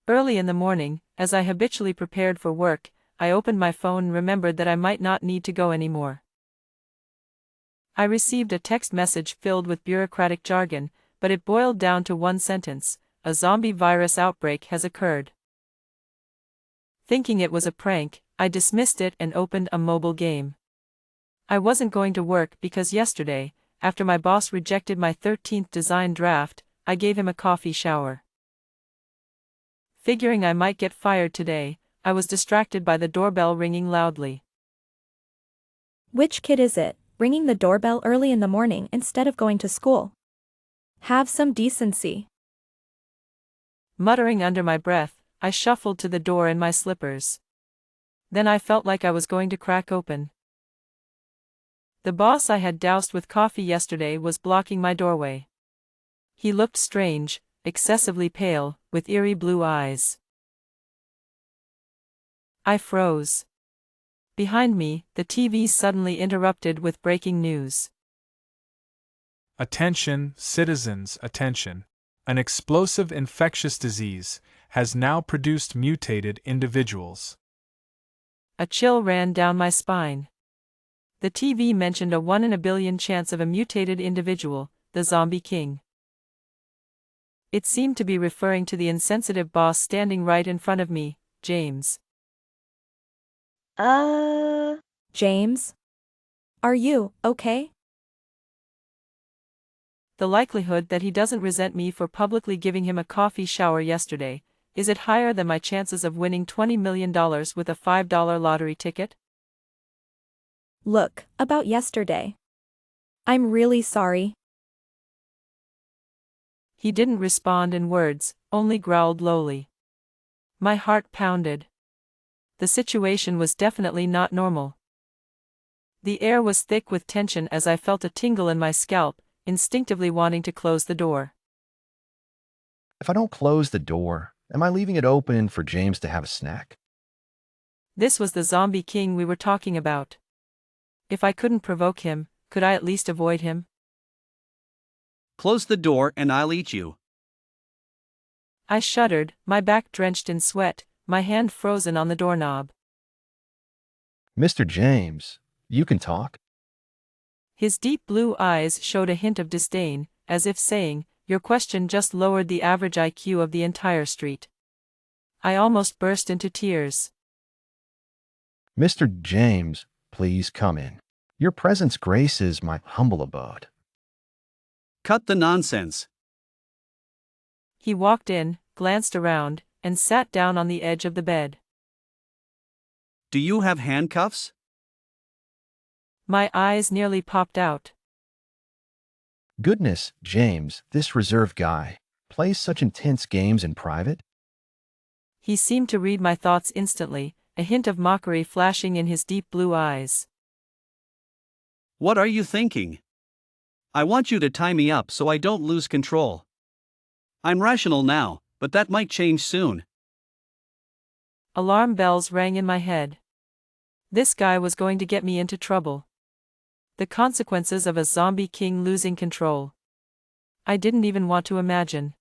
Early in the morning, as I habitually prepared for work, I opened my phone and remembered that I might not need to go anymore. I received a text message filled with bureaucratic jargon, but it boiled down to one sentence: a zombie virus outbreak has occurred. Thinking it was a prank, I dismissed it and opened a mobile game. I wasn't going to work because yesterday, after my boss rejected my 13th design draft, I gave him a coffee shower. Figuring I might get fired today, I was distracted by the doorbell ringing loudly. Which kid is it, ringing the doorbell early in the morning instead of going to school? Have some decency. Muttering under my breath, I shuffled to the door in my slippers. Then I felt like I was going to crack open. The boss I had doused with coffee yesterday was blocking my doorway. He looked strange, excessively pale, with eerie blue eyes. I froze. Behind me, the TV suddenly interrupted with breaking news. Attention, citizens, attention. An explosive infectious disease has now produced mutated individuals. A chill ran down my spine. The TV mentioned a 1 in a billion chance of a mutated individual, the Zombie King. It seemed to be referring to the insensitive boss standing right in front of me, James. James? Are you okay? The likelihood that he doesn't resent me for publicly giving him a coffee shower yesterday, is it higher than my chances of winning $20 million with a $5 lottery ticket? Look, about yesterday. I'm really sorry. He didn't respond in words, only growled lowly. My heart pounded. The situation was definitely not normal. The air was thick with tension as I felt a tingle in my scalp, instinctively wanting to close the door. If I don't close the door, am I leaving it open for James to have a snack? This was the Zombie King we were talking about. If I couldn't provoke him, could I at least avoid him? Close the door and I'll eat you. I shuddered, my back drenched in sweat, my hand frozen on the doorknob. Mr. James, you can talk. His deep blue eyes showed a hint of disdain, as if saying, "Your question just lowered the average IQ of the entire street." I almost burst into tears. Mr. James, please come in. Your presence graces my humble abode. Cut the nonsense. He walked in, glanced around, and sat down on the edge of the bed. Do you have handcuffs? My eyes nearly popped out. Goodness, James, this reserved guy plays such intense games in private? He seemed to read my thoughts instantly, a hint of mockery flashing in his deep blue eyes. What are you thinking? I want you to tie me up so I don't lose control. I'm rational now, but that might change soon. Alarm bells rang in my head. This guy was going to get me into trouble. The consequences of a zombie king losing control. I didn't even want to imagine.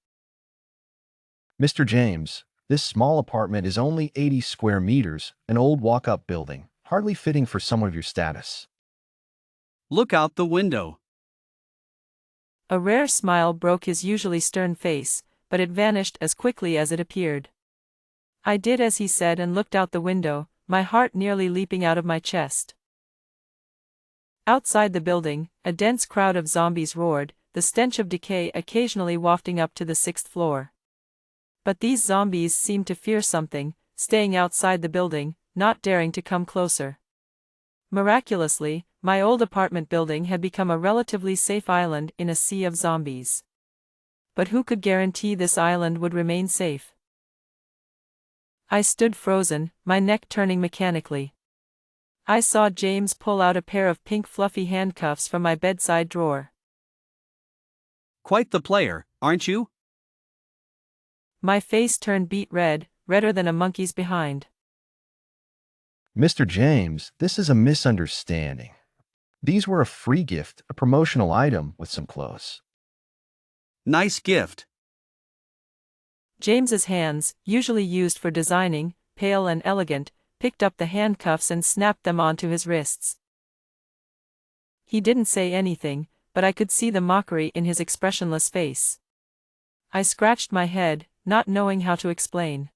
Mr. James, this small apartment is only 80 square meters, an old walk-up building, hardly fitting for someone of your status. Look out the window. A rare smile broke his usually stern face, but it vanished as quickly as it appeared. I did as he said and looked out the window, my heart nearly leaping out of my chest. Outside the building, a dense crowd of zombies roared, the stench of decay occasionally wafting up to the 6th floor. But these zombies seemed to fear something, staying outside the building, not daring to come closer. Miraculously, my old apartment building had become a relatively safe island in a sea of zombies. But who could guarantee this island would remain safe? I stood frozen, my neck turning mechanically. I saw James pull out a pair of pink fluffy handcuffs from my bedside drawer. Quite the player, aren't you? My face turned beet red, redder than a monkey's behind. Mr. James, this is a misunderstanding. These were a free gift, a promotional item with some clothes. Nice gift. James's hands, usually used for designing, pale and elegant, picked up the handcuffs and snapped them onto his wrists. He didn't say anything, but I could see the mockery in his expressionless face. I scratched my head, not knowing how to explain.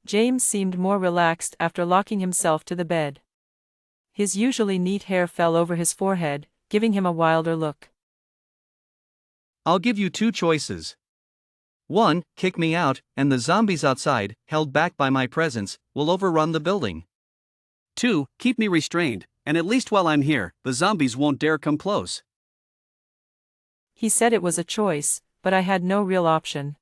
James seemed more relaxed after locking himself to the bed. His usually neat hair fell over his forehead, giving him a wilder look. I'll give you two choices. 1. Kick me out, and the zombies outside, held back by my presence, will overrun the building. 2. Keep me restrained, and at least while I'm here, the zombies won't dare come close. He said it was a choice, but I had no real option.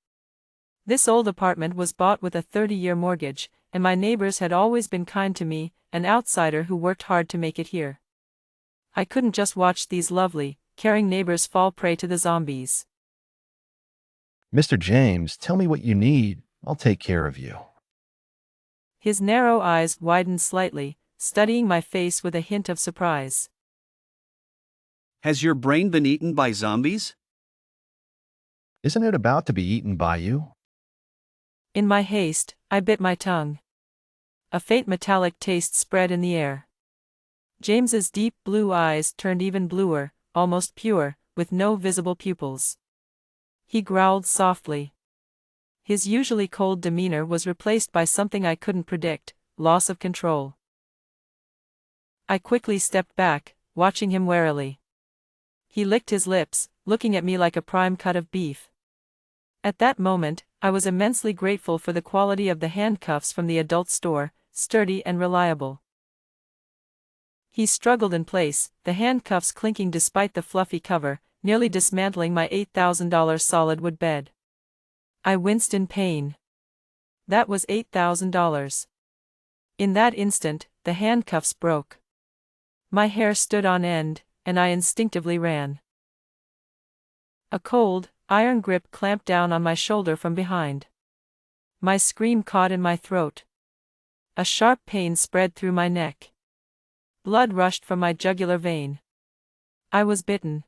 This old apartment was bought with a 30-year mortgage, and my neighbors had always been kind to me, an outsider who worked hard to make it here. I couldn't just watch these lovely, caring neighbors fall prey to the zombies. Mr. James, tell me what you need. I'll take care of you. His narrow eyes widened slightly, studying my face with a hint of surprise. Has your brain been eaten by zombies? Isn't it about to be eaten by you? In my haste, I bit my tongue. A faint metallic taste spread in the air. James's deep blue eyes turned even bluer, almost pure, with no visible pupils. He growled softly. His usually cold demeanor was replaced by something I couldn't predict, loss of control. I quickly stepped back, watching him warily. He licked his lips, looking at me like a prime cut of beef. At that moment, I was immensely grateful for the quality of the handcuffs from the adult store, sturdy and reliable. He struggled in place, the handcuffs clinking despite the fluffy cover, nearly dismantling my $8,000 solid wood bed. I winced in pain. That was $8,000. In that instant, the handcuffs broke. My hair stood on end, and I instinctively ran. A cold, iron grip clamped down on my shoulder from behind. My scream caught in my throat. A sharp pain spread through my neck. Blood rushed from my jugular vein. I was bitten.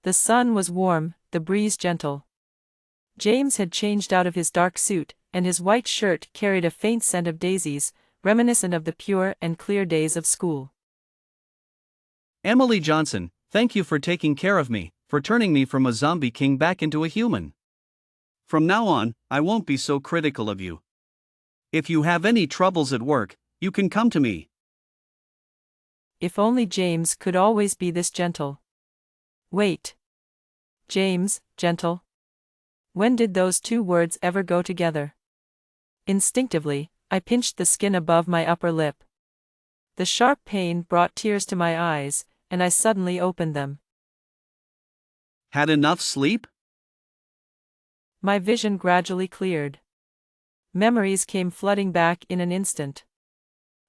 The sun was warm, the breeze gentle. James had changed out of his dark suit, and his white shirt carried a faint scent of daisies, reminiscent of the pure and clear days of school. Emily Johnson, thank you for taking care of me, for turning me from a zombie king back into a human. From now on, I won't be so critical of you. If you have any troubles at work, you can come to me. If only James could always be this gentle. Wait. James, gentle? When did those two words ever go together? Instinctively, I pinched the skin above my upper lip. The sharp pain brought tears to my eyes, and I suddenly opened them. Had enough sleep? My vision gradually cleared. Memories came flooding back in an instant.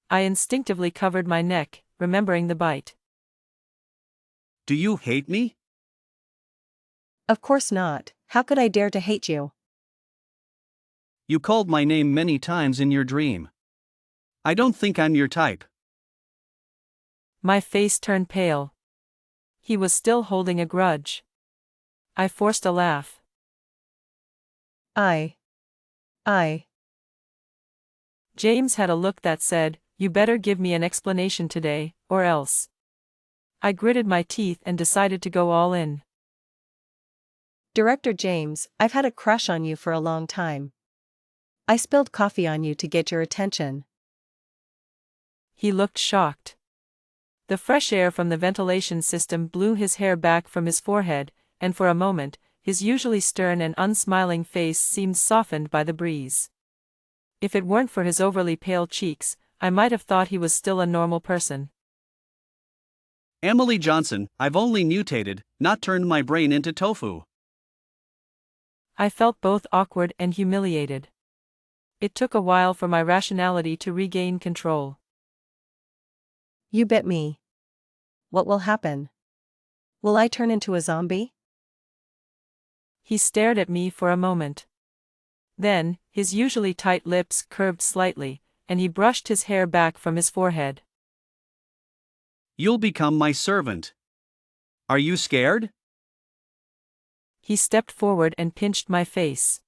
I instinctively covered my neck, remembering the bite. Do you hate me? Of course not. How could I dare to hate you? You called my name many times in your dream. I don't think I'm your type. My face turned pale. He was still holding a grudge. I forced a laugh. I. James had a look that said, "You better give me an explanation today, or else." I gritted my teeth and decided to go all in. Director James, I've had a crush on you for a long time. I spilled coffee on you to get your attention. He looked shocked. The fresh air from the ventilation system blew his hair back from his forehead, and for a moment, his usually stern and unsmiling face seemed softened by the breeze. If it weren't for his overly pale cheeks, I might have thought he was still a normal person. Emily Johnson, I've only mutated, not turned my brain into tofu. I felt both awkward and humiliated. It took a while for my rationality to regain control. You bit me. What will happen? Will I turn into a zombie? He stared at me for a moment. Then, his usually tight lips curved slightly, and he brushed his hair back from his forehead. You'll become my servant. Are you scared? He stepped forward and pinched my face.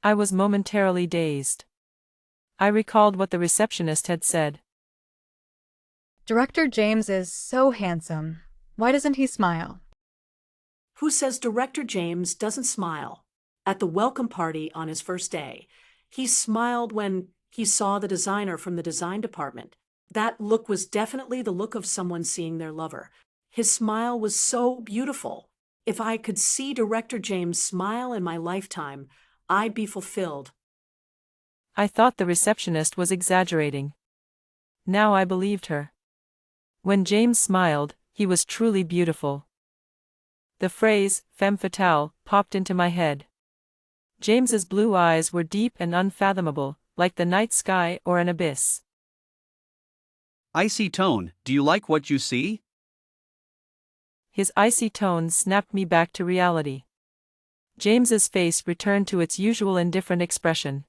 I was momentarily dazed. I recalled what the receptionist had said. Director James is so handsome. Why doesn't he smile? Who says Director James doesn't smile? At the welcome party on his first day, he smiled when he saw the designer from the design department. That look was definitely the look of someone seeing their lover. His smile was so beautiful. If I could see Director James smile in my lifetime, I'd be fulfilled. I thought the receptionist was exaggerating. Now I believed her. When James smiled, he was truly beautiful. The phrase, femme fatale, popped into my head. James's blue eyes were deep and unfathomable, like the night sky or an abyss. Icy tone, do you like what you see? His icy tone snapped me back to reality. James's face returned to its usual indifferent expression.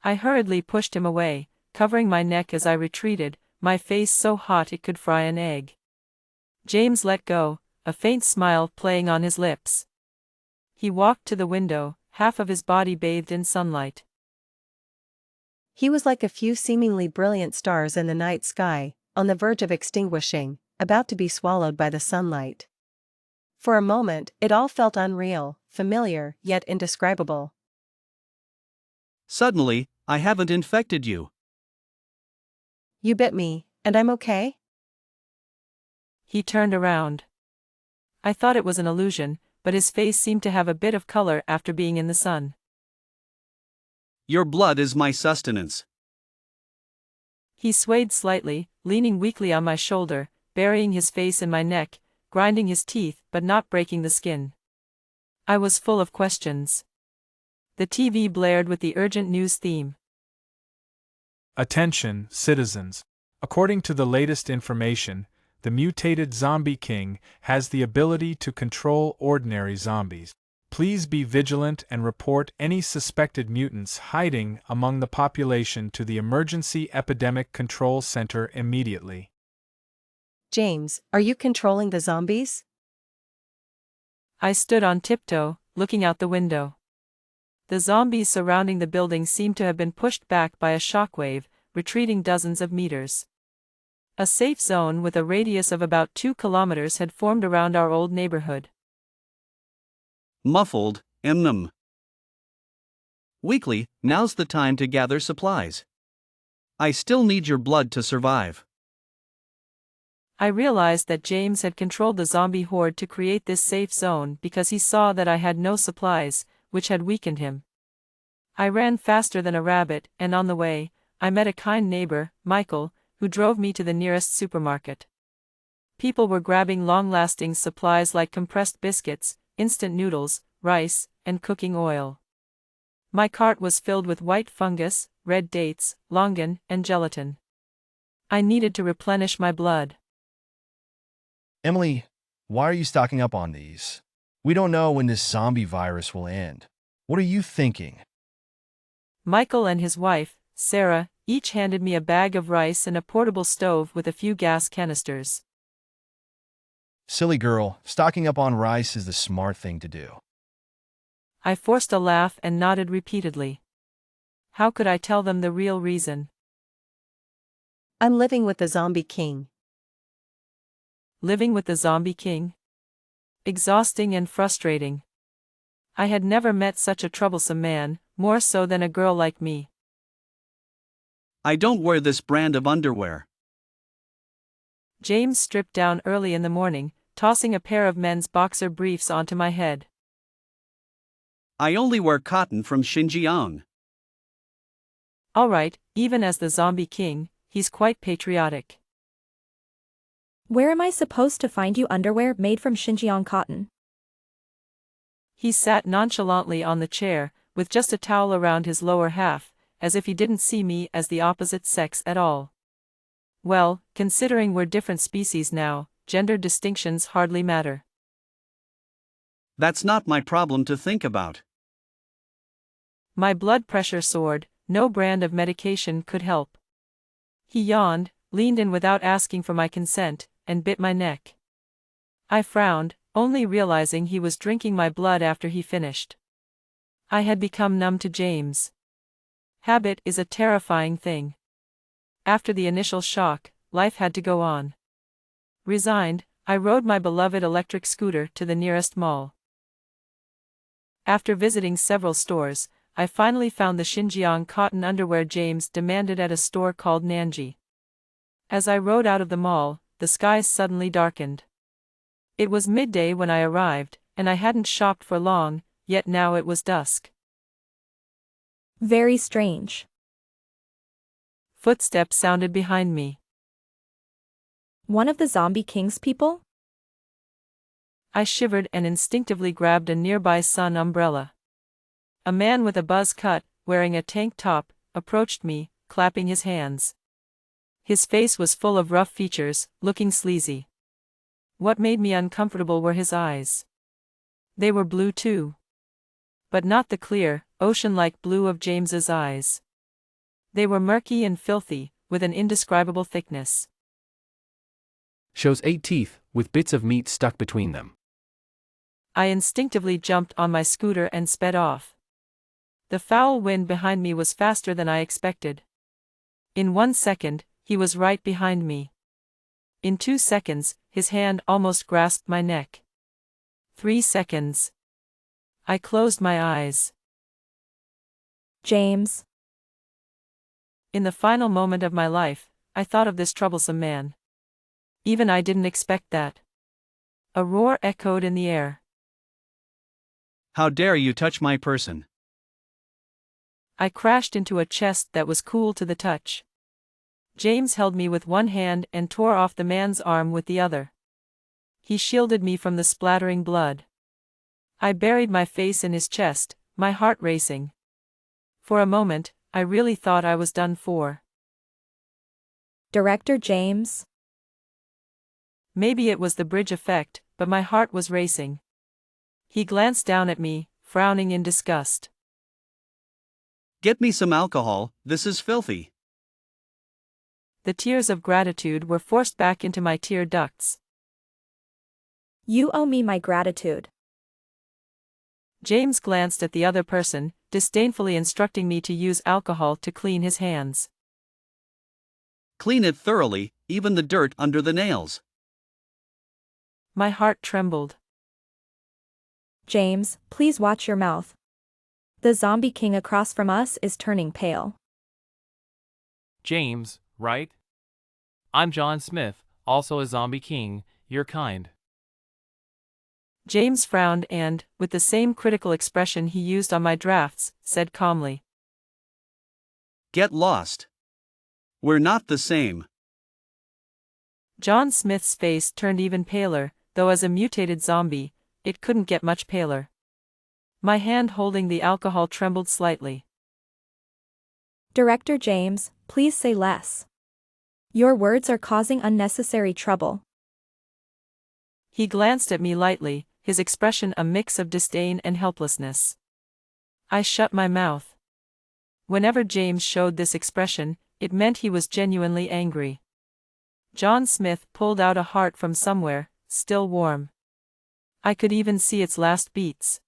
I hurriedly pushed him away, covering my neck as I retreated, my face so hot it could fry an egg. James let go, a faint smile playing on his lips. He walked to the window, half of his body bathed in sunlight. He was like a few seemingly brilliant stars in the night sky, on the verge of extinguishing, about to be swallowed by the sunlight. For a moment, it all felt unreal, familiar, yet indescribable. Suddenly, I haven't infected you. You bit me, and I'm okay? He turned around. I thought it was an illusion, but his face seemed to have a bit of color after being in the sun. Your blood is my sustenance. He swayed slightly, leaning weakly on my shoulder, burying his face in my neck, grinding his teeth but not breaking the skin. I was full of questions. The TV blared with the urgent news theme. Attention, citizens. According to the latest information, the mutated zombie king has the ability to control ordinary zombies. Please be vigilant and report any suspected mutants hiding among the population to the Emergency Epidemic Control Center immediately. James, are you controlling the zombies? I stood on tiptoe, looking out the window. The zombies surrounding the building seemed to have been pushed back by a shockwave, retreating dozens of meters. A safe zone with a radius of about 2 kilometers had formed around our old neighborhood. Muffled, Weekly, now's the time to gather supplies. I still need your blood to survive. I realized that James had controlled the zombie horde to create this safe zone because he saw that I had no supplies, which had weakened him. I ran faster than a rabbit, and on the way, I met a kind neighbor, Michael, who drove me to the nearest supermarket. People were grabbing long-lasting supplies like compressed biscuits, instant noodles, rice, and cooking oil. My cart was filled with white fungus, red dates, longan, and gelatin. I needed to replenish my blood. Emily, why are you stocking up on these? We don't know when this zombie virus will end. What are you thinking? Michael and his wife, Sarah, each handed me a bag of rice and a portable stove with a few gas canisters. Silly girl, stocking up on rice is the smart thing to do. I forced a laugh and nodded repeatedly. How could I tell them the real reason? I'm living with the zombie king. Living with the zombie king? Exhausting and frustrating. I had never met such a troublesome man, more so than a girl like me. I don't wear this brand of underwear. James stripped down early in the morning, tossing a pair of men's boxer briefs onto my head. I only wear cotton from Xinjiang. All right, even as the zombie king, he's quite patriotic. Where am I supposed to find you underwear made from Xinjiang cotton? He sat nonchalantly on the chair, with just a towel around his lower half, as if he didn't see me as the opposite sex at all. Well, considering we're different species now, gender distinctions hardly matter. That's not my problem to think about. My blood pressure soared, no brand of medication could help. He yawned, leaned in without asking for my consent, and bit my neck. I frowned, only realizing he was drinking my blood after he finished. I had become numb to James. Habit is a terrifying thing. After the initial shock, life had to go on. Resigned, I rode my beloved electric scooter to the nearest mall. After visiting several stores, I finally found the Xinjiang cotton underwear James demanded at a store called Nanji. As I rode out of the mall, the skies suddenly darkened. It was midday when I arrived, and I hadn't shopped for long, yet now it was dusk. Very strange. Footsteps sounded behind me. One of the Zombie King's people? I shivered and instinctively grabbed a nearby sun umbrella. A man with a buzz cut, wearing a tank top, approached me, clapping his hands. His face was full of rough features, looking sleazy. What made me uncomfortable were his eyes. They were blue too. But not the clear, ocean-like blue of James's eyes. They were murky and filthy, with an indescribable thickness. Shows 8 teeth, with bits of meat stuck between them. I instinctively jumped on my scooter and sped off. The foul wind behind me was faster than I expected. In 1 second, he was right behind me. In 2 seconds, his hand almost grasped my neck. 3 seconds. I closed my eyes. James. In the final moment of my life, I thought of this troublesome man. Even I didn't expect that. A roar echoed in the air. How dare you touch my person? I crashed into a chest that was cool to the touch. James held me with one hand and tore off the man's arm with the other. He shielded me from the splattering blood. I buried my face in his chest, my heart racing. For a moment, I really thought I was done for. Director James? Maybe it was the bridge effect, but my heart was racing. He glanced down at me, frowning in disgust. Get me some alcohol, this is filthy. The tears of gratitude were forced back into my tear ducts. You owe me my gratitude. James glanced at the other person, disdainfully instructing me to use alcohol to clean his hands. Clean it thoroughly, even the dirt under the nails. My heart trembled. James, please watch your mouth. The Zombie King across from us is turning pale. James, right? I'm John Smith, also a zombie king, your kind. James frowned and, with the same critical expression he used on my drafts, said calmly. Get lost. We're not the same. John Smith's face turned even paler, though as a mutated zombie, it couldn't get much paler. My hand holding the alcohol trembled slightly. Director James, please say less. Your words are causing unnecessary trouble. He glanced at me lightly, his expression a mix of disdain and helplessness. I shut my mouth. Whenever James showed this expression, it meant he was genuinely angry. John Smith pulled out a heart from somewhere, still warm. I could even see its last beats.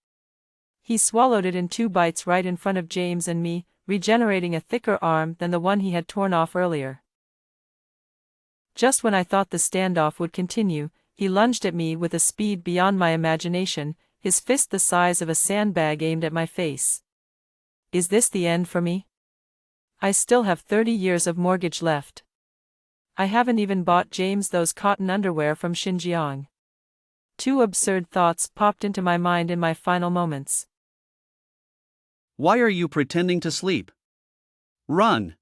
He swallowed it in 2 bites right in front of James and me, regenerating a thicker arm than the one he had torn off earlier. Just when I thought the standoff would continue, he lunged at me with a speed beyond my imagination, his fist the size of a sandbag aimed at my face. Is this the end for me? I still have 30 years of mortgage left. I haven't even bought James those cotton underwear from Xinjiang. 2 absurd thoughts popped into my mind in my final moments. Why are you pretending to sleep? Run!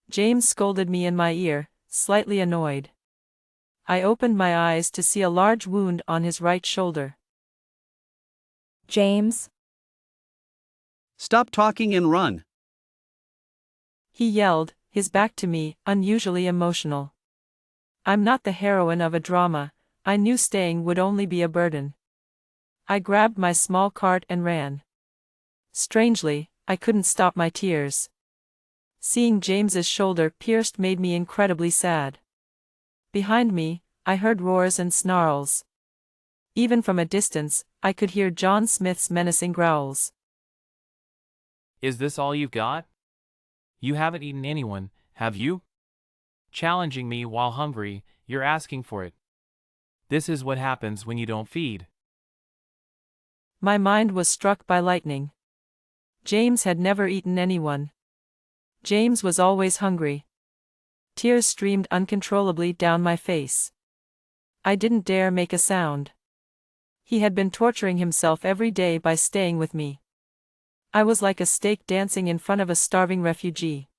James scolded me in my ear, slightly annoyed. I opened my eyes to see a large wound on his right shoulder. James? Stop talking and run! He yelled, his back to me, unusually emotional. I'm not the heroine of a drama, I knew staying would only be a burden. I grabbed my small cart and ran. Strangely, I couldn't stop my tears. Seeing James's shoulder pierced made me incredibly sad. Behind me, I heard roars and snarls. Even from a distance, I could hear John Smith's menacing growls. Is this all you've got? You haven't eaten anyone, have you? Challenging me while hungry, you're asking for it. This is what happens when you don't feed. My mind was struck by lightning. James had never eaten anyone. James was always hungry. Tears streamed uncontrollably down my face. I didn't dare make a sound. He had been torturing himself every day by staying with me. I was like a stake dancing in front of a starving refugee.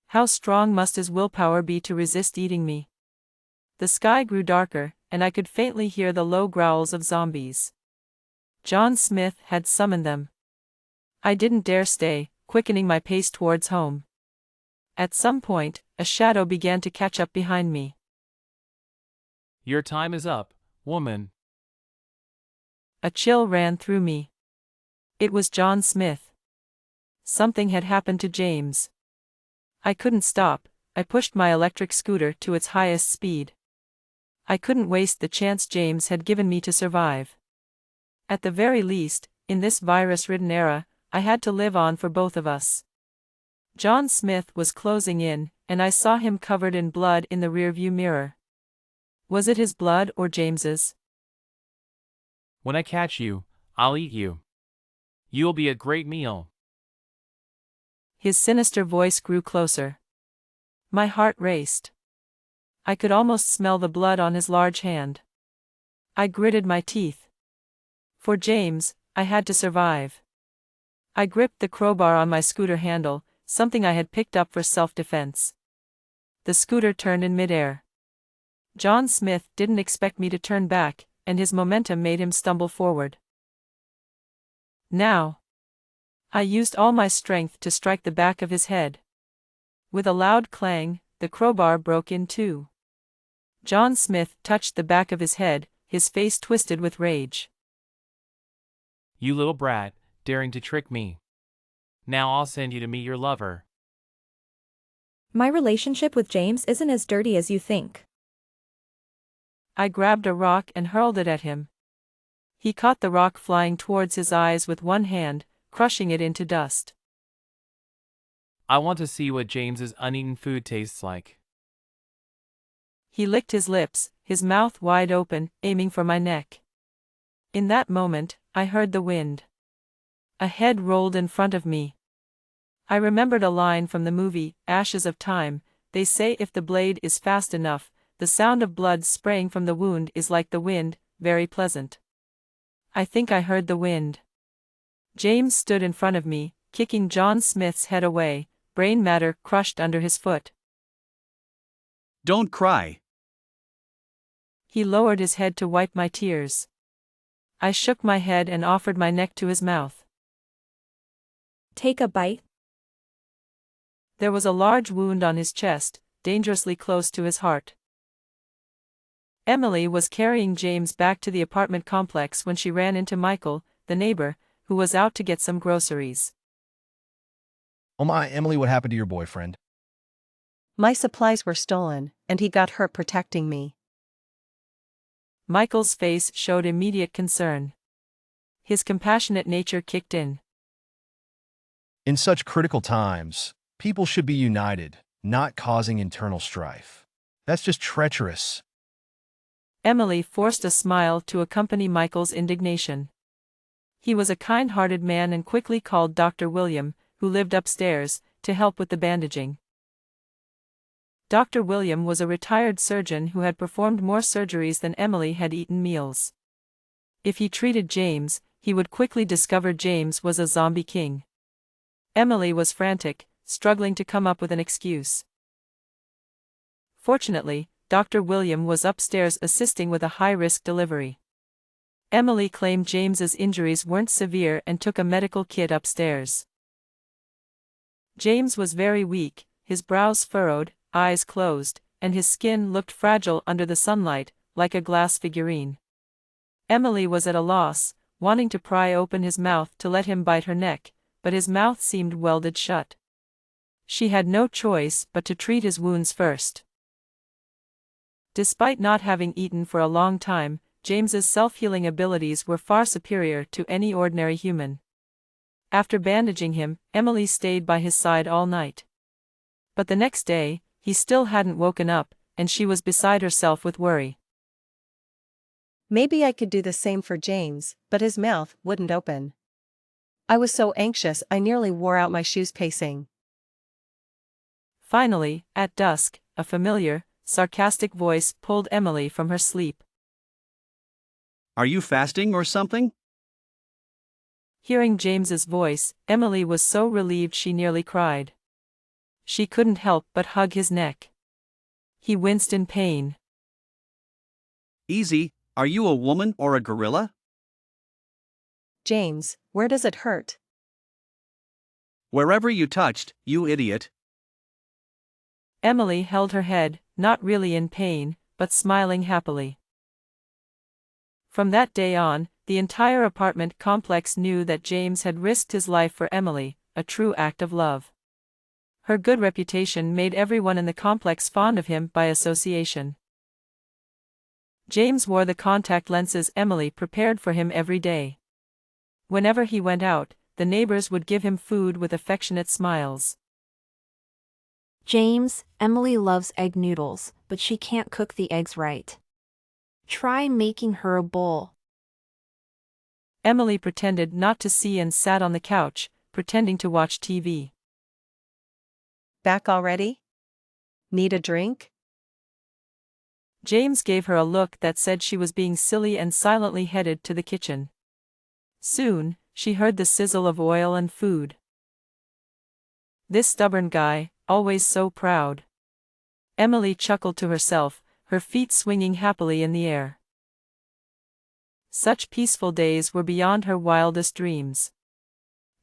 How strong must his willpower be to resist eating me? The sky grew darker, and I could faintly hear the low growls of zombies. John Smith had summoned them. I didn't dare stay, quickening my pace towards home. At some point, a shadow began to catch up behind me. Your time is up, woman. A chill ran through me. It was John Smith. Something had happened to James. I couldn't stop. I pushed my electric scooter to its highest speed. I couldn't waste the chance James had given me to survive. At the very least, in this virus-ridden era, I had to live on for both of us. John Smith was closing in, and I saw him covered in blood in the rearview mirror. Was it his blood or James's? When I catch you, I'll eat you. You'll be a great meal. His sinister voice grew closer. My heart raced. I could almost smell the blood on his large hand. I gritted my teeth. For James, I had to survive. I gripped the crowbar on my scooter handle, something I had picked up for self-defense. The scooter turned in midair. John Smith didn't expect me to turn back, and his momentum made him stumble forward. Now. I used all my strength to strike the back of his head. With a loud clang, the crowbar broke in two. John Smith touched the back of his head, his face twisted with rage. You little brat, daring to trick me. Now I'll send you to meet your lover. My relationship with James isn't as dirty as you think. I grabbed a rock and hurled it at him. He caught the rock flying towards his eyes with one hand, crushing it into dust. I want to see what James's uneaten food tastes like. He licked his lips, his mouth wide open, aiming for my neck. In that moment, I heard the wind. A head rolled in front of me. I remembered a line from the movie, Ashes of Time. They say if the blade is fast enough, the sound of blood spraying from the wound is like the wind, very pleasant. I think I heard the wind. James stood in front of me, kicking John Smith's head away, brain matter crushed under his foot. Don't cry. He lowered his head to wipe my tears. I shook my head and offered my neck to his mouth. Take a bite. There was a large wound on his chest, dangerously close to his heart. Emily was carrying James back to the apartment complex when she ran into Michael, the neighbor, who was out to get some groceries. Oh my, Emily, what happened to your boyfriend? My supplies were stolen, and he got hurt protecting me. Michael's face showed immediate concern. His compassionate nature kicked in. In such critical times, people should be united, not causing internal strife. That's just treacherous. Emily forced a smile to accompany Michael's indignation. He was a kind-hearted man and quickly called Dr. William, who lived upstairs, to help with the bandaging. Dr. William was a retired surgeon who had performed more surgeries than Emily had eaten meals. If he treated James, he would quickly discover James was a zombie king. Emily was frantic, struggling to come up with an excuse. Fortunately, Dr. William was upstairs assisting with a high-risk delivery. Emily claimed James's injuries weren't severe and took a medical kit upstairs. James was very weak, his brows furrowed, eyes closed, and his skin looked fragile under the sunlight, like a glass figurine. Emily was at a loss, wanting to pry open his mouth to let him bite her neck, but his mouth seemed welded shut. She had no choice but to treat his wounds first. Despite not having eaten for a long time, James's self-healing abilities were far superior to any ordinary human. After bandaging him, Emily stayed by his side all night. But the next day, he still hadn't woken up, and she was beside herself with worry. Maybe I could do the same for James, but his mouth wouldn't open. I was so anxious I nearly wore out my shoes pacing. Finally, at dusk, a familiar, sarcastic voice pulled Emily from her sleep. Are you fasting or something? Hearing James's voice, Emily was so relieved she nearly cried. She couldn't help but hug his neck. He winced in pain. Easy, are you a woman or a gorilla? James, where does it hurt? Wherever you touched, you idiot. Emily held her head, not really in pain, but smiling happily. From that day on, the entire apartment complex knew that James had risked his life for Emily, a true act of love. Her good reputation made everyone in the complex fond of him by association. James wore the contact lenses Emily prepared for him every day. Whenever he went out, the neighbors would give him food with affectionate smiles. James, Emily loves egg noodles, but she can't cook the eggs right. Try making her a bowl. Emily pretended not to see and sat on the couch, pretending to watch TV. Back already? Need a drink? James gave her a look that said she was being silly and silently headed to the kitchen. Soon, she heard the sizzle of oil and food. This stubborn guy, always so proud. Emily chuckled to herself, her feet swinging happily in the air. Such peaceful days were beyond her wildest dreams.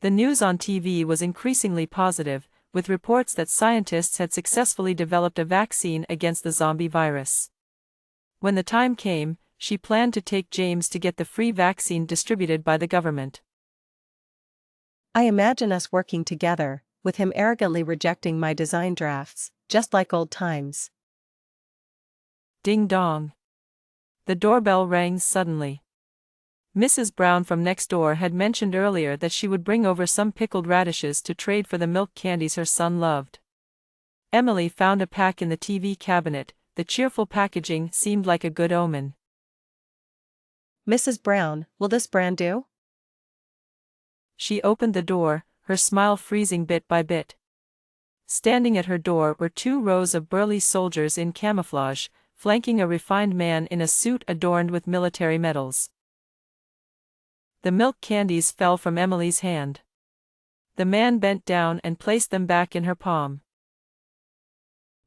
The news on TV was increasingly positive, with reports that scientists had successfully developed a vaccine against the zombie virus. When the time came, she planned to take James to get the free vaccine distributed by the government. I imagine us working together, with him arrogantly rejecting my design drafts, just like old times. Ding dong. The doorbell rang suddenly. Mrs. Brown from next door had mentioned earlier that she would bring over some pickled radishes to trade for the milk candies her son loved. Emily found a pack in the TV cabinet. The cheerful packaging seemed like a good omen. Mrs. Brown, will this brand do? She opened the door, her smile freezing bit by bit. Standing at her door were 2 rows of burly soldiers in camouflage, flanking a refined man in a suit adorned with military medals. The milk candies fell from Emily's hand. The man bent down and placed them back in her palm.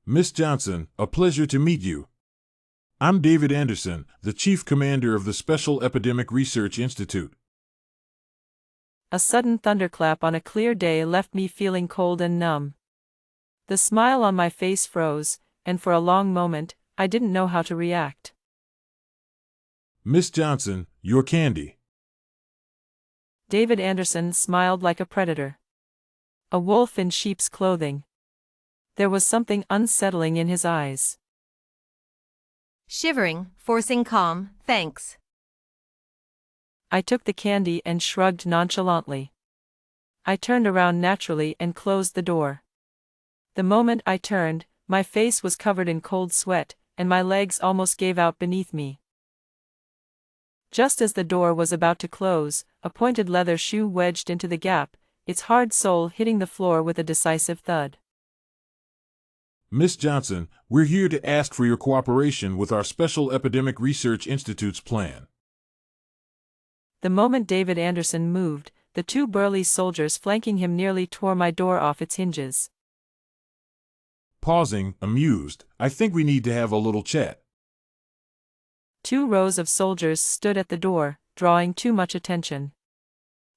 Miss Johnson, a pleasure to meet you. I'm David Anderson, the Chief Commander of the Special Epidemic Research Institute. A sudden thunderclap on a clear day left me feeling cold and numb. The smile on my face froze, and for a long moment, I didn't know how to react. Miss Johnson, your candy. David Anderson smiled like a predator. A wolf in sheep's clothing. There was something unsettling in his eyes. Shivering, forcing calm, thanks. I took the candy and shrugged nonchalantly. I turned around naturally and closed the door. The moment I turned, my face was covered in cold sweat, and my legs almost gave out beneath me. Just as the door was about to close, a pointed leather shoe wedged into the gap, its hard sole hitting the floor with a decisive thud. Miss Johnson, we're here to ask for your cooperation with our Special Epidemic Research Institute's plan. The moment David Anderson moved, the 2 burly soldiers flanking him nearly tore my door off its hinges. Pausing, amused, I think we need to have a little chat. 2 rows of soldiers stood at the door, drawing too much attention.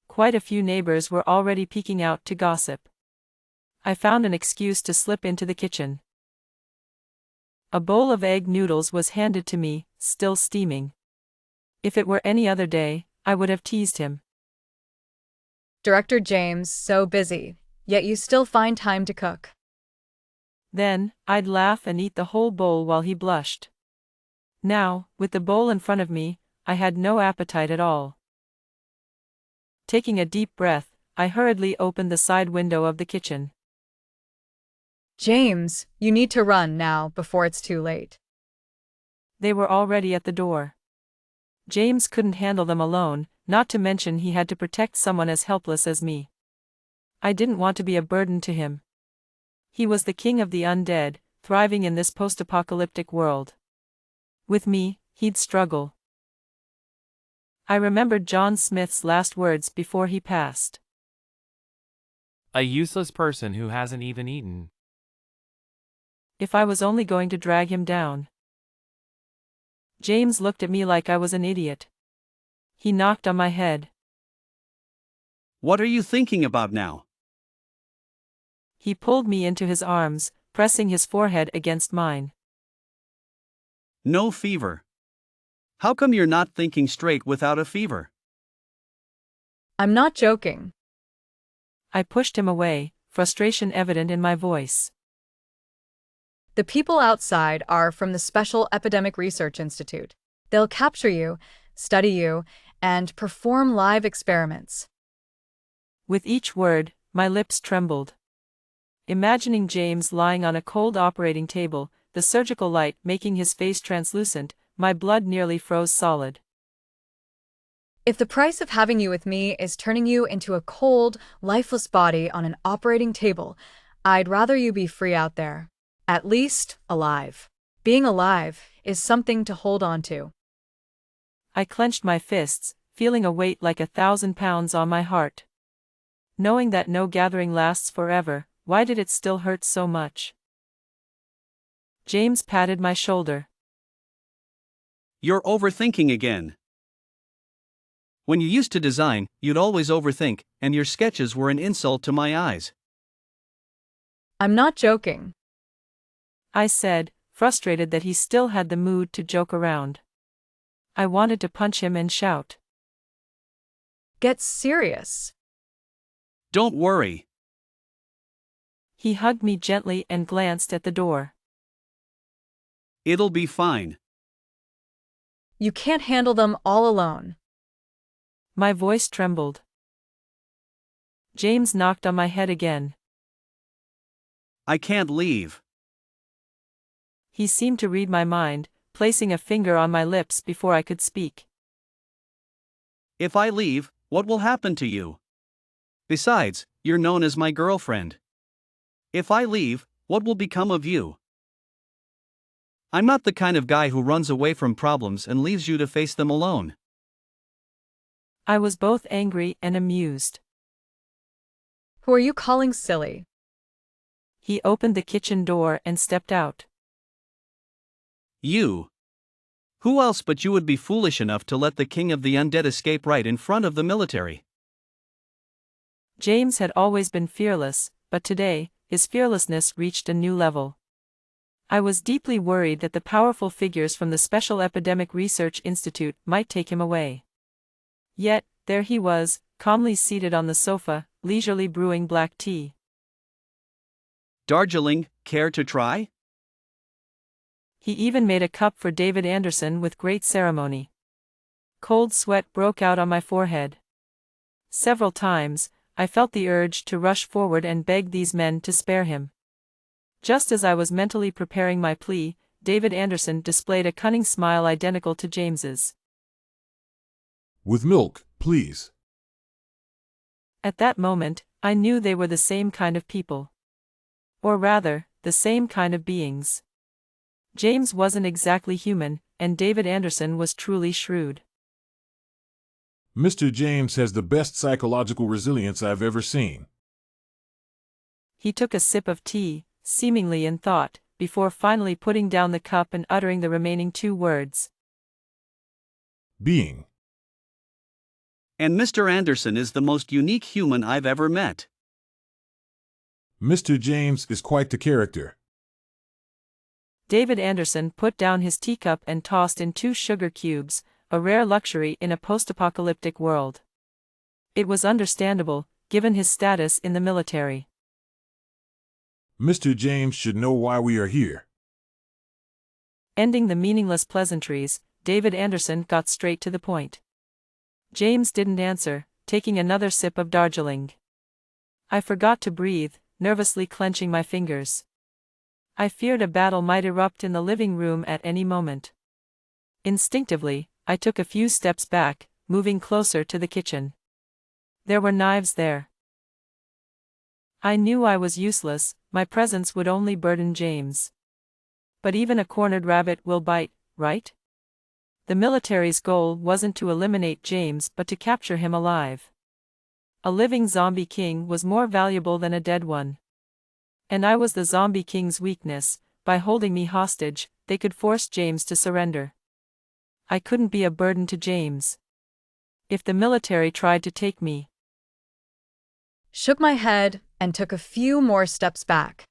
Quite a few neighbors were already peeking out to gossip. I found an excuse to slip into the kitchen. A bowl of egg noodles was handed to me, still steaming. If it were any other day, I would have teased him. Director James, so busy, yet you still find time to cook. Then, I'd laugh and eat the whole bowl while he blushed. Now, with the bowl in front of me, I had no appetite at all. Taking a deep breath, I hurriedly opened the side window of the kitchen. James, you need to run now before it's too late. They were already at the door. James couldn't handle them alone, not to mention he had to protect someone as helpless as me. I didn't want to be a burden to him. He was the king of the undead, thriving in this post-apocalyptic world. With me, he'd struggle. I remembered John Smith's last words before he passed. A useless person who hasn't even eaten. If I was only going to drag him down. James looked at me like I was an idiot. He knocked on my head. What are you thinking about now? He pulled me into his arms, pressing his forehead against mine. No fever. How come you're not thinking straight without a fever? I'm not joking. I pushed him away, frustration evident in my voice. The people outside are from the Special Epidemic Research Institute. They'll capture you, study you, and perform live experiments. With each word, my lips trembled. Imagining James lying on a cold operating table, the surgical light making his face translucent, my blood nearly froze solid. If the price of having you with me is turning you into a cold, lifeless body on an operating table, I'd rather you be free out there. At least, alive. Being alive is something to hold on to. I clenched my fists, feeling a weight like 1,000 pounds on my heart. Knowing that no gathering lasts forever, why did it still hurt so much? James patted my shoulder. You're overthinking again. When you used to design, you'd always overthink, and your sketches were an insult to my eyes. I'm not joking. I said, frustrated that he still had the mood to joke around. I wanted to punch him and shout. Get serious. Don't worry. He hugged me gently and glanced at the door. It'll be fine. You can't handle them all alone. My voice trembled. James knocked on my head again. I can't leave. He seemed to read my mind, placing a finger on my lips before I could speak. If I leave, what will happen to you? Besides, you're known as my girlfriend. If I leave, what will become of you? I'm not the kind of guy who runs away from problems and leaves you to face them alone. I was both angry and amused. Who are you calling silly? He opened the kitchen door and stepped out. You. Who else but you would be foolish enough to let the king of the undead escape right in front of the military? James had always been fearless, but today, his fearlessness reached a new level. I was deeply worried that the powerful figures from the Special Epidemic Research Institute might take him away. Yet, there he was, calmly seated on the sofa, leisurely brewing black tea. Darjeeling, care to try? He even made a cup for David Anderson with great ceremony. Cold sweat broke out on my forehead. Several times, I felt the urge to rush forward and beg these men to spare him. Just as I was mentally preparing my plea, David Anderson displayed a cunning smile identical to James's. With milk, please. At that moment, I knew they were the same kind of people. Or rather, the same kind of beings. James wasn't exactly human, and David Anderson was truly shrewd. Mr. James has the best psychological resilience I've ever seen. He took a sip of tea, seemingly in thought, before finally putting down the cup and uttering the remaining two words. Being. And Mr. Anderson is the most unique human I've ever met. Mr. James is quite the character. David Anderson put down his teacup and tossed in 2 sugar cubes, a rare luxury in a post-apocalyptic world. It was understandable, given his status in the military. Mr. James should know why we are here. Ending the meaningless pleasantries, David Anderson got straight to the point. James didn't answer, taking another sip of Darjeeling. I forgot to breathe, nervously clenching my fingers. I feared a battle might erupt in the living room at any moment. Instinctively, I took a few steps back, moving closer to the kitchen. There were knives there. I knew I was useless, my presence would only burden James. But even a cornered rabbit will bite, right? The military's goal wasn't to eliminate James but to capture him alive. A living zombie king was more valuable than a dead one. And I was the zombie king's weakness. By holding me hostage, they could force James to surrender. I couldn't be a burden to James. If the military tried to take me, Shook my head and took a few more steps back.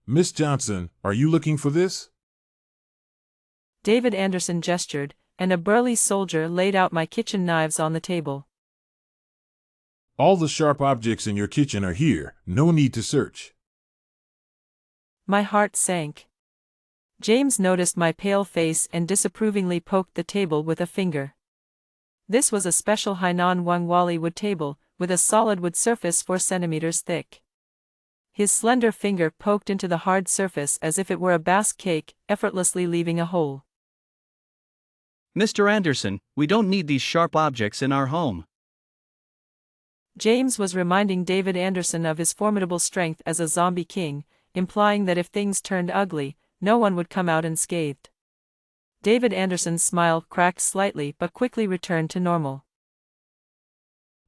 Miss Johnson, are you looking for this? David Anderson gestured, and a burly soldier laid out my kitchen knives on the table. All the sharp objects in your kitchen are here, no need to search. My heart sank. James noticed my pale face and disapprovingly poked the table with a finger. This was a special Hainan Wangwali wood table, with a solid wood surface 4 centimeters thick. His slender finger poked into the hard surface as if it were a Basque cake, effortlessly leaving a hole. Mr. Anderson, we don't need these sharp objects in our home. James was reminding David Anderson of his formidable strength as a zombie king, implying that if things turned ugly, no one would come out unscathed. David Anderson's smile cracked slightly but quickly returned to normal.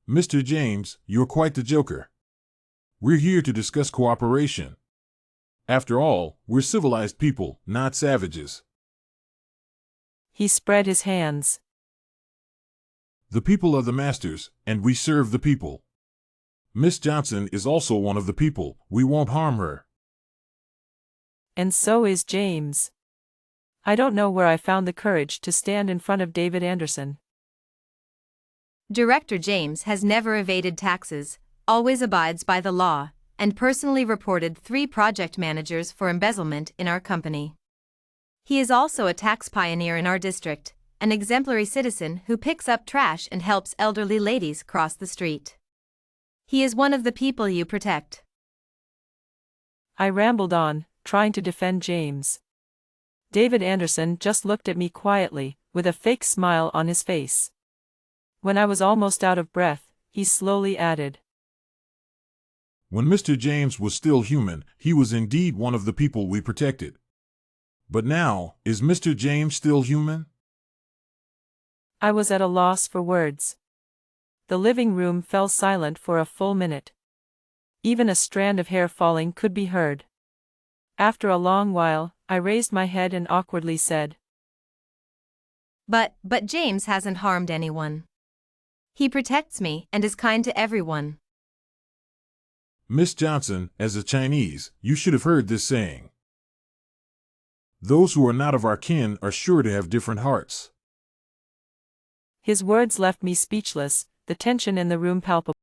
Mr. James, you're quite the joker. We're here to discuss cooperation. After all, we're civilized people, not savages. He spread his hands. The people are the masters, and we serve the people. Miss Johnson is also one of the people, we won't harm her. And so is James. I don't know where I found the courage to stand in front of David Anderson. Director James has never evaded taxes, always abides by the law, and personally reported 3 project managers for embezzlement in our company. He is also a tax pioneer in our district, an exemplary citizen who picks up trash and helps elderly ladies cross the street. He is one of the people you protect. I rambled on, trying to defend James. David Anderson just looked at me quietly, with a fake smile on his face. When I was almost out of breath, he slowly added, When Mr. James was still human, he was indeed one of the people we protected. But now, is Mr. James still human? I was at a loss for words. The living room fell silent for a full minute. Even a strand of hair falling could be heard. After a long while, I raised my head and awkwardly said, But James hasn't harmed anyone. He protects me and is kind to everyone. Miss Johnson, as a Chinese, you should have heard this saying. Those who are not of our kin are sure to have different hearts. His words left me speechless, the tension in the room palpable.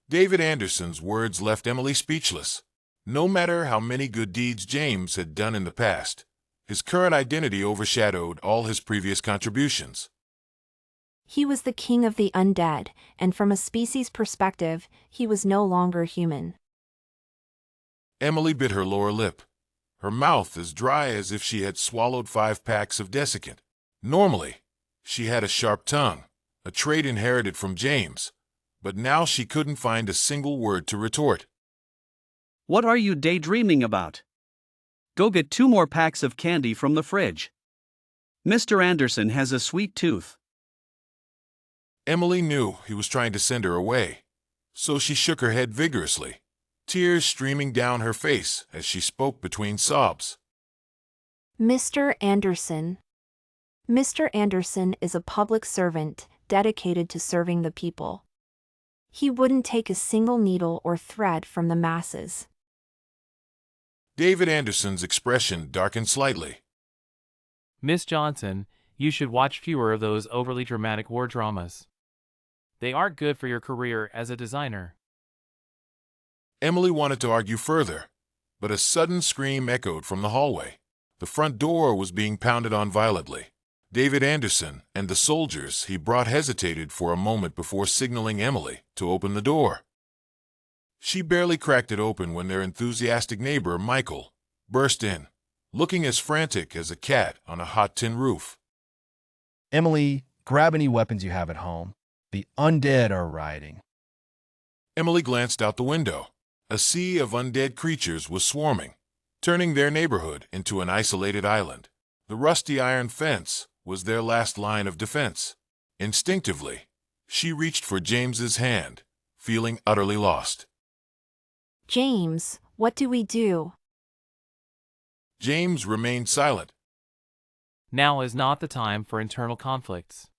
David Anderson's words left Emily speechless. No matter how many good deeds James had done in the past, his current identity overshadowed all his previous contributions. He was the king of the undead, and from a species perspective, he was no longer human. Emily bit her lower lip, her mouth as dry as if she had swallowed 5 packs of desiccant. Normally, she had a sharp tongue, a trait inherited from James, but now she couldn't find a single word to retort. What are you daydreaming about? Go get 2 more packs of candy from the fridge. Mr. Anderson has a sweet tooth. Emily knew he was trying to send her away, so she shook her head vigorously, tears streaming down her face as she spoke between sobs. Mr. Anderson. Mr. Anderson is a public servant, dedicated to serving the people. He wouldn't take a single needle or thread from the masses. David Anderson's expression darkened slightly. Miss Johnson, you should watch fewer of those overly dramatic war dramas. They aren't good for your career as a designer. Emily wanted to argue further, but a sudden scream echoed from the hallway. The front door was being pounded on violently. David Anderson and the soldiers he brought hesitated for a moment before signaling Emily to open the door. She barely cracked it open when their enthusiastic neighbor, Michael, burst in, looking as frantic as a cat on a hot tin roof. Emily, grab any weapons you have at home. The undead are rioting. Emily glanced out the window. A sea of undead creatures was swarming, turning their neighborhood into an isolated island. The rusty iron fence was their last line of defense. Instinctively, she reached for James's hand, feeling utterly lost. James, what do we do? James remained silent. Now is not the time for internal conflicts.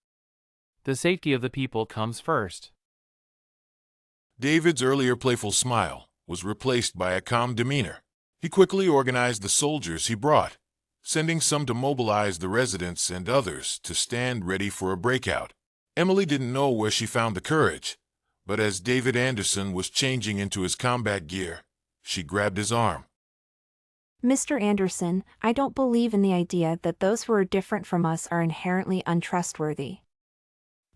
The safety of the people comes first. David's earlier playful smile was replaced by a calm demeanor. He quickly organized the soldiers he brought, sending some to mobilize the residents and others to stand ready for a breakout. Emily didn't know where she found the courage, but as David Anderson was changing into his combat gear, she grabbed his arm. Mr. Anderson, I don't believe in the idea that those who are different from us are inherently untrustworthy.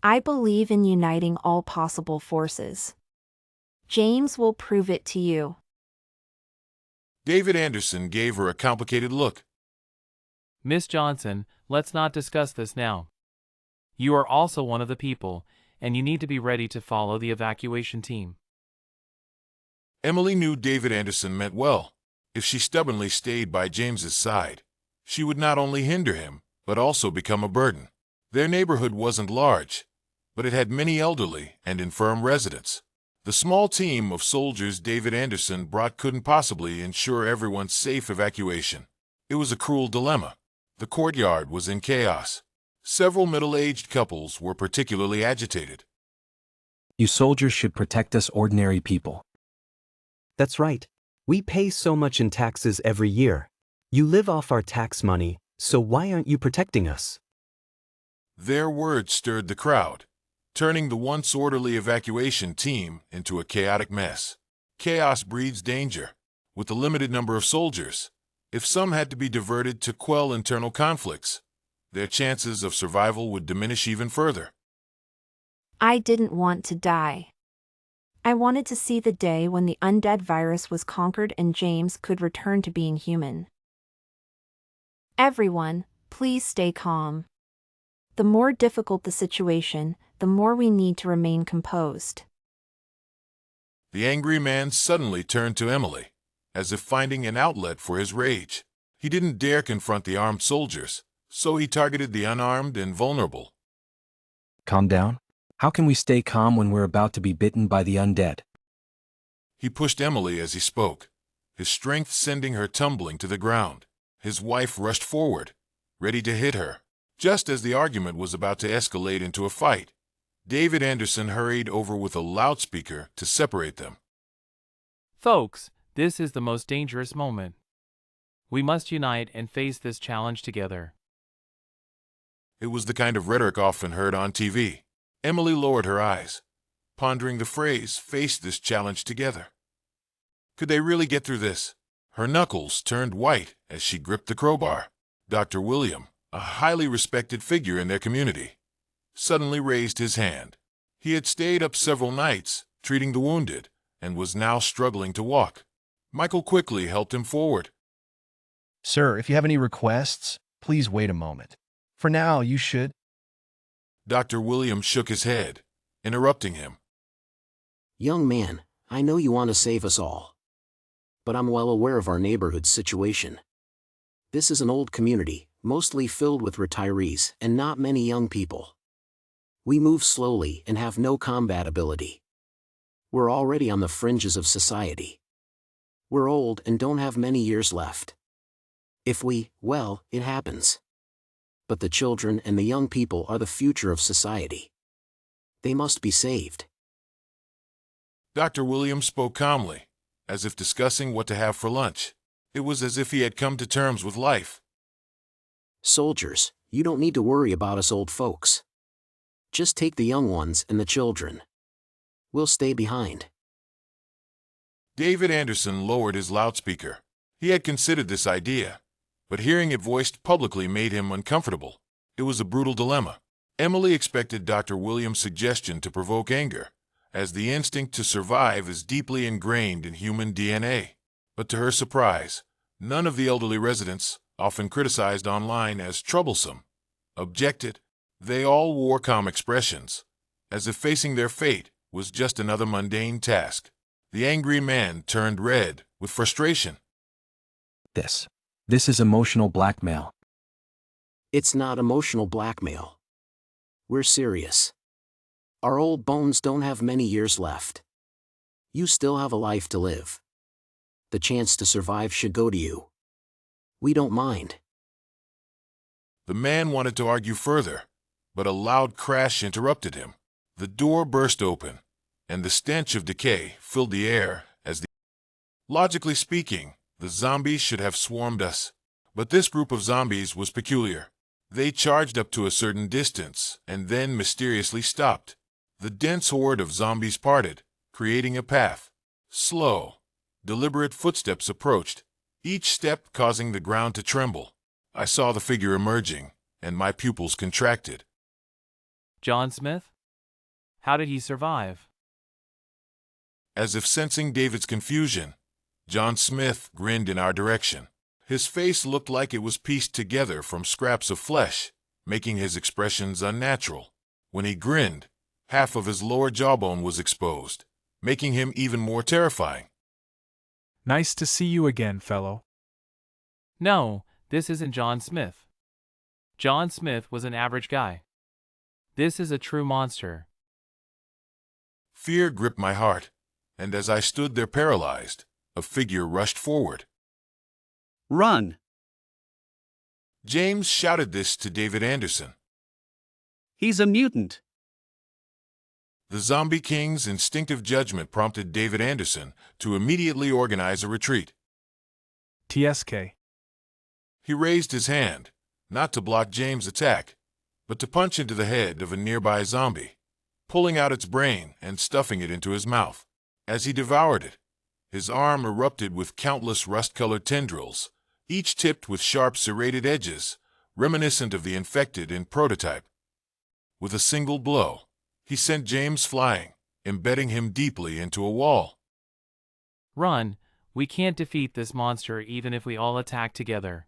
I believe in uniting all possible forces. James will prove it to you. David Anderson gave her a complicated look. Miss Johnson, let's not discuss this now. You are also one of the people, and you need to be ready to follow the evacuation team. Emily knew David Anderson meant well. If she stubbornly stayed by James's side, she would not only hinder him, but also become a burden. Their neighborhood wasn't large, but it had many elderly and infirm residents. The small team of soldiers David Anderson brought couldn't possibly ensure everyone's safe evacuation. It was a cruel dilemma. The courtyard was in chaos. Several middle-aged couples were particularly agitated. You soldiers should protect us ordinary people. That's right. We pay so much in taxes every year. You live off our tax money, so why aren't you protecting us? Their words stirred the crowd, turning the once orderly evacuation team into a chaotic mess. Chaos breeds danger. With the limited number of soldiers, if some had to be diverted to quell internal conflicts, their chances of survival would diminish even further. I didn't want to die. I wanted to see the day when the undead virus was conquered and James could return to being human. Everyone, please stay calm. The more difficult the situation, the more we need to remain composed. The angry man suddenly turned to Emily, as if finding an outlet for his rage. He didn't dare confront the armed soldiers, so he targeted the unarmed and vulnerable. Calm down. How can we stay calm when we're about to be bitten by the undead? He pushed Emily as he spoke, his strength sending her tumbling to the ground. His wife rushed forward, ready to hit her. Just as the argument was about to escalate into a fight, David Anderson hurried over with a loudspeaker to separate them. Folks, this is the most dangerous moment. We must unite and face this challenge together. It was the kind of rhetoric often heard on TV. Emily lowered her eyes, pondering the phrase, "face this challenge together." Could they really get through this? Her knuckles turned white as she gripped the crowbar. Dr. William, a highly respected figure in their community, suddenly raised his hand. He had stayed up several nights, treating the wounded, and was now struggling to walk. Michael quickly helped him forward. Sir, if you have any requests, please wait a moment. For now, you should. Dr. William shook his head, interrupting him. Young man, I know you want to save us all. But I'm well aware of our neighborhood's situation. This is an old community, mostly filled with retirees and not many young people. We move slowly and have no combat ability. We're already on the fringes of society. We're old and don't have many years left. If well, it happens. But the children and the young people are the future of society. They must be saved. Dr. Williams spoke calmly, as if discussing what to have for lunch. It was as if he had come to terms with life. Soldiers, you don't need to worry about us old folks. Just take the young ones and the children. We'll stay behind. David Anderson lowered his loudspeaker. He had considered this idea, but hearing it voiced publicly made him uncomfortable. It was a brutal dilemma. Emily expected Dr. Williams' suggestion to provoke anger, as the instinct to survive is deeply ingrained in human DNA. But to her surprise, none of the elderly residents, often criticized online as troublesome, objected. They all wore calm expressions, as if facing their fate was just another mundane task. The angry man turned red with frustration. This is emotional blackmail. It's not emotional blackmail. We're serious. Our old bones don't have many years left. You still have a life to live. The chance to survive should go to you. We don't mind. The man wanted to argue further, but a loud crash interrupted him. The door burst open, and the stench of decay filled the air as the... Logically speaking, the zombies should have swarmed us. But this group of zombies was peculiar. They charged up to a certain distance and then mysteriously stopped. The dense horde of zombies parted, creating a path. Slow, deliberate footsteps approached, each step causing the ground to tremble. I saw the figure emerging, and my pupils contracted. John Smith? How did he survive? As if sensing David's confusion, John Smith grinned in our direction. His face looked like it was pieced together from scraps of flesh, making his expressions unnatural. When he grinned, half of his lower jawbone was exposed, making him even more terrifying. Nice to see you again, fellow. No, this isn't John Smith. John Smith was an average guy. This is a true monster. Fear gripped my heart, and as I stood there paralyzed, a figure rushed forward. Run! James shouted this to David Anderson. He's a mutant. The Zombie King's instinctive judgment prompted David Anderson to immediately organize a retreat. TSK. He raised his hand, not to block James' attack, but to punch into the head of a nearby zombie, pulling out its brain and stuffing it into his mouth. As he devoured it, his arm erupted with countless rust-colored tendrils, each tipped with sharp serrated edges, reminiscent of the infected in Prototype. With a single blow, he sent James flying, embedding him deeply into a wall. Run, we can't defeat this monster even if we all attack together.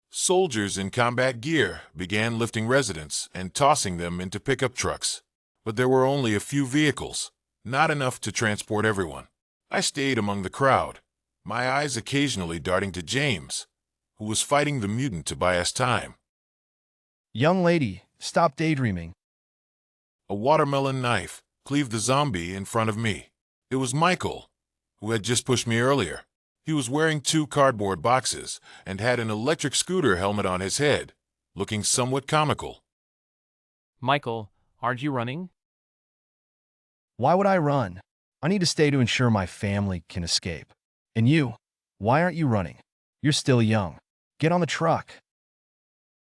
Soldiers in combat gear began lifting residents and tossing them into pickup trucks. But there were only a few vehicles, not enough to transport everyone. I stayed among the crowd, my eyes occasionally darting to James, who was fighting the mutant to buy us time. Young lady, stop daydreaming. A watermelon knife cleaved the zombie in front of me. It was Michael, who had just pushed me earlier. He was wearing 2 cardboard boxes and had an electric scooter helmet on his head, looking somewhat comical. Michael, aren't you running? Why would I run? I need to stay to ensure my family can escape. And you, why aren't you running? You're still young. Get on the truck.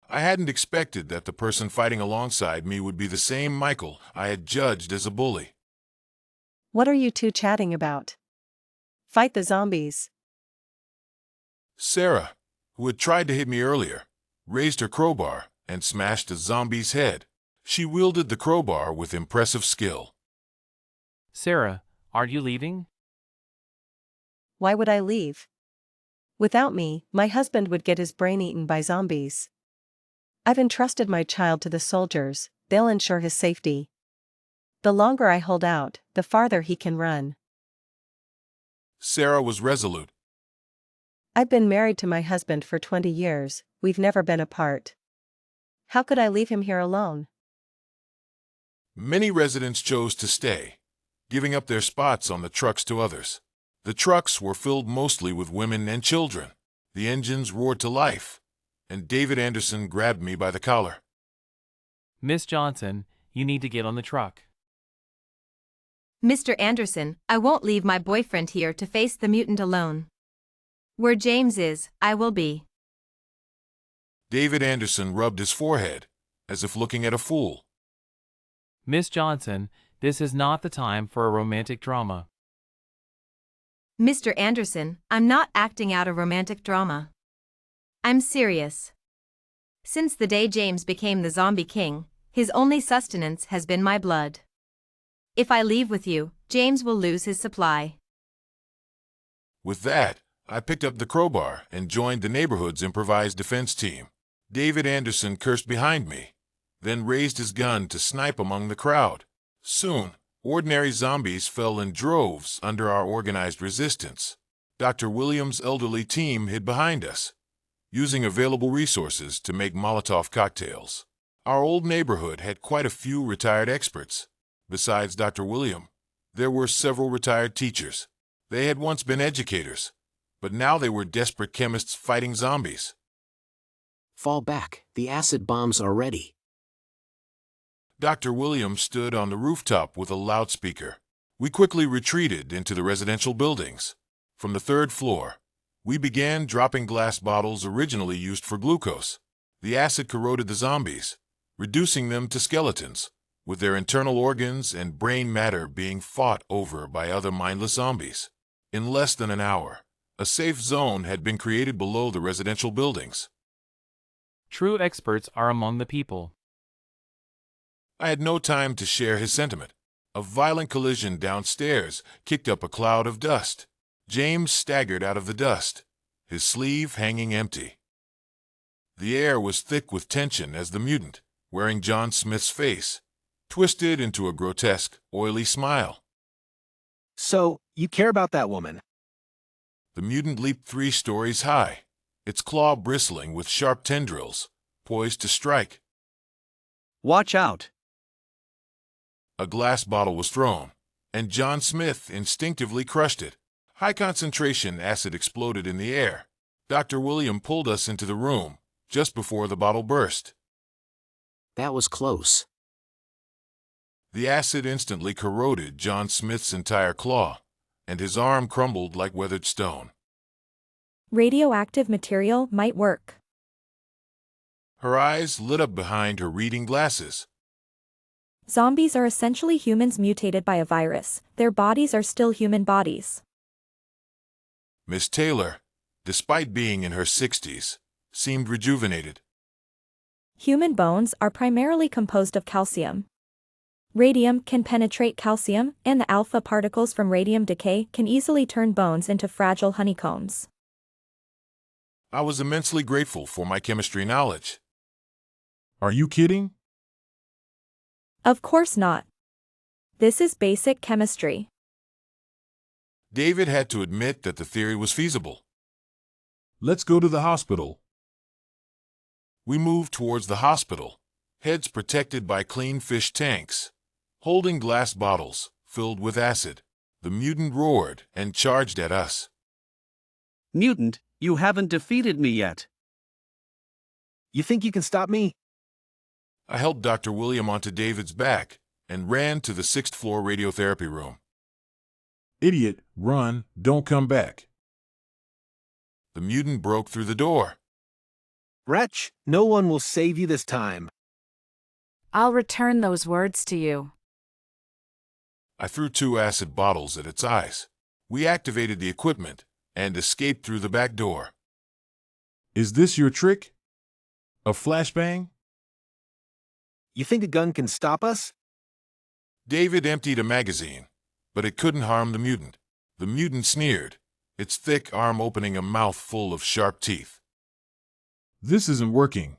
I hadn't expected that the person fighting alongside me would be the same Michael I had judged as a bully. What are you two chatting about? Fight the zombies. Sarah, who had tried to hit me earlier, raised her crowbar and smashed a zombie's head. She wielded the crowbar with impressive skill. Sarah, aren't you leaving? Why would I leave? Without me, my husband would get his brain eaten by zombies. I've entrusted my child to the soldiers, they'll ensure his safety. The longer I hold out, the farther he can run. Sarah was resolute. I've been married to my husband for 20 years, we've never been apart. How could I leave him here alone? Many residents chose to stay, giving up their spots on the trucks to others. The trucks were filled mostly with women and children. The engines roared to life, and David Anderson grabbed me by the collar. Miss Johnson, you need to get on the truck. Mr. Anderson, I won't leave my boyfriend here to face the mutant alone. Where James is, I will be. David Anderson rubbed his forehead, as if looking at a fool. Miss Johnson, this is not the time for a romantic drama. Mr. Anderson, I'm not acting out a romantic drama. I'm serious. Since the day James became the zombie king, his only sustenance has been my blood. If I leave with you, James will lose his supply. With that, I picked up the crowbar and joined the neighborhood's improvised defense team. David Anderson cursed behind me, then raised his gun to snipe among the crowd. Soon, ordinary zombies fell in droves under our organized resistance. Dr. Williams' elderly team hid behind us, using available resources to make Molotov cocktails. Our old neighborhood had quite a few retired experts. Besides Dr. William, there were several retired teachers. They had once been educators, but now they were desperate chemists fighting zombies. Fall back, the acid bombs are ready. Dr. Williams stood on the rooftop with a loudspeaker. We quickly retreated into the residential buildings. From the third floor, we began dropping glass bottles originally used for glucose. The acid corroded the zombies, reducing them to skeletons, with their internal organs and brain matter being fought over by other mindless zombies. In less than an hour, a safe zone had been created below the residential buildings. True experts are among the people. I had no time to share his sentiment. A violent collision downstairs kicked up a cloud of dust. James staggered out of the dust, his sleeve hanging empty. The air was thick with tension as the mutant, wearing John Smith's face, twisted into a grotesque, oily smile. So, you care about that woman? The mutant leaped 3 stories high, its claw bristling with sharp tendrils, poised to strike. Watch out! A glass bottle was thrown, and John Smith instinctively crushed it. High-concentration acid exploded in the air. Dr. William pulled us into the room just before the bottle burst. That was close. The acid instantly corroded John Smith's entire claw, and his arm crumbled like weathered stone. Radioactive material might work. Her eyes lit up behind her reading glasses. Zombies are essentially humans mutated by a virus. Their bodies are still human bodies. Miss Taylor, despite being in her 60s, seemed rejuvenated. Human bones are primarily composed of calcium. Radium can penetrate calcium, and the alpha particles from radium decay can easily turn bones into fragile honeycombs. I was immensely grateful for my chemistry knowledge. Are you kidding? Of course not. This is basic chemistry. David had to admit that the theory was feasible. Let's go to the hospital. We moved towards the hospital, heads protected by clean fish tanks, holding glass bottles filled with acid. The mutant roared and charged at us. Mutant, you haven't defeated me yet. You think you can stop me? I helped Dr. William onto David's back and ran to the 6th floor radiotherapy room. Idiot, run, don't come back. The mutant broke through the door. Wretch, no one will save you this time. I'll return those words to you. I threw 2 acid bottles at its eyes. We activated the equipment and escaped through the back door. Is this your trick? A flashbang? You think a gun can stop us? David emptied a magazine, but it couldn't harm the mutant. The mutant sneered, its thick arm opening a mouth full of sharp teeth. This isn't working.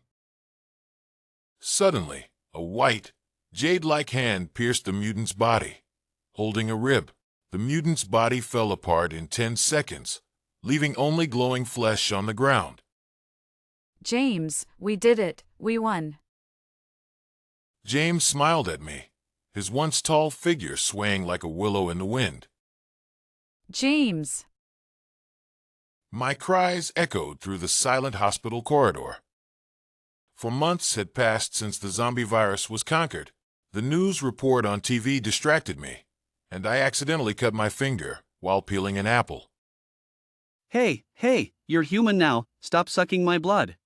Suddenly, a white, jade-like hand pierced the mutant's body, holding a rib. The mutant's body fell apart in 10 seconds, leaving only glowing flesh on the ground. James, we did it. We won. James smiled at me, his once tall figure swaying like a willow in the wind. James! My cries echoed through the silent hospital corridor. For months had passed since the zombie virus was conquered. The news report on TV distracted me, and I accidentally cut my finger while peeling an apple. Hey, you're human now, stop sucking my blood.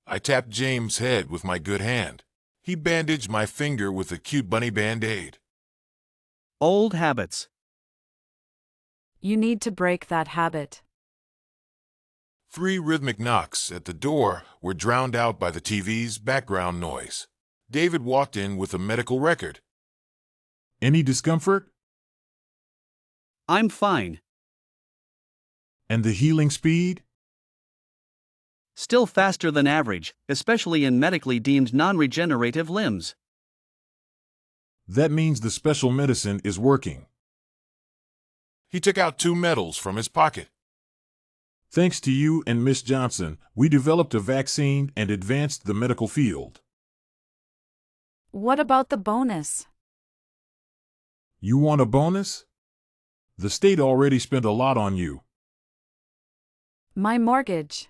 I tapped James' head with my good hand. He bandaged my finger with a cute bunny band-aid. Old habits. You need to break that habit. 3 rhythmic knocks at the door were drowned out by the TV's background noise. David walked in with a medical record. Any discomfort? I'm fine. And the healing speed? Still faster than average, especially in medically deemed non-regenerative limbs. That means the special medicine is working. He took out 2 medals from his pocket. Thanks to you and Miss Johnson, we developed a vaccine and advanced the medical field. What about the bonus? You want a bonus? The state already spent a lot on you. My mortgage.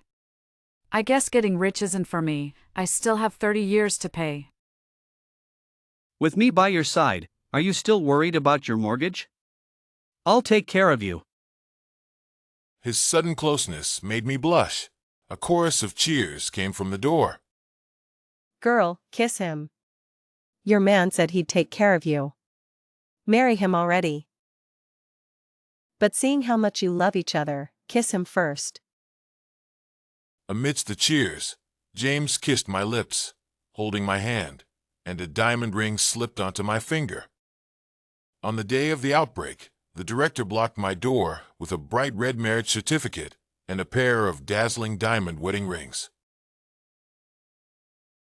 I guess getting rich isn't for me. I still have 30 years to pay. With me by your side, are you still worried about your mortgage? I'll take care of you. His sudden closeness made me blush. A chorus of cheers came from the door. Girl, kiss him. Your man said he'd take care of you. Marry him already. But seeing how much you love each other, kiss him first. Amidst the cheers, James kissed my lips, holding my hand, and a diamond ring slipped onto my finger. On the day of the outbreak, the director blocked my door with a bright red marriage certificate and a pair of dazzling diamond wedding rings.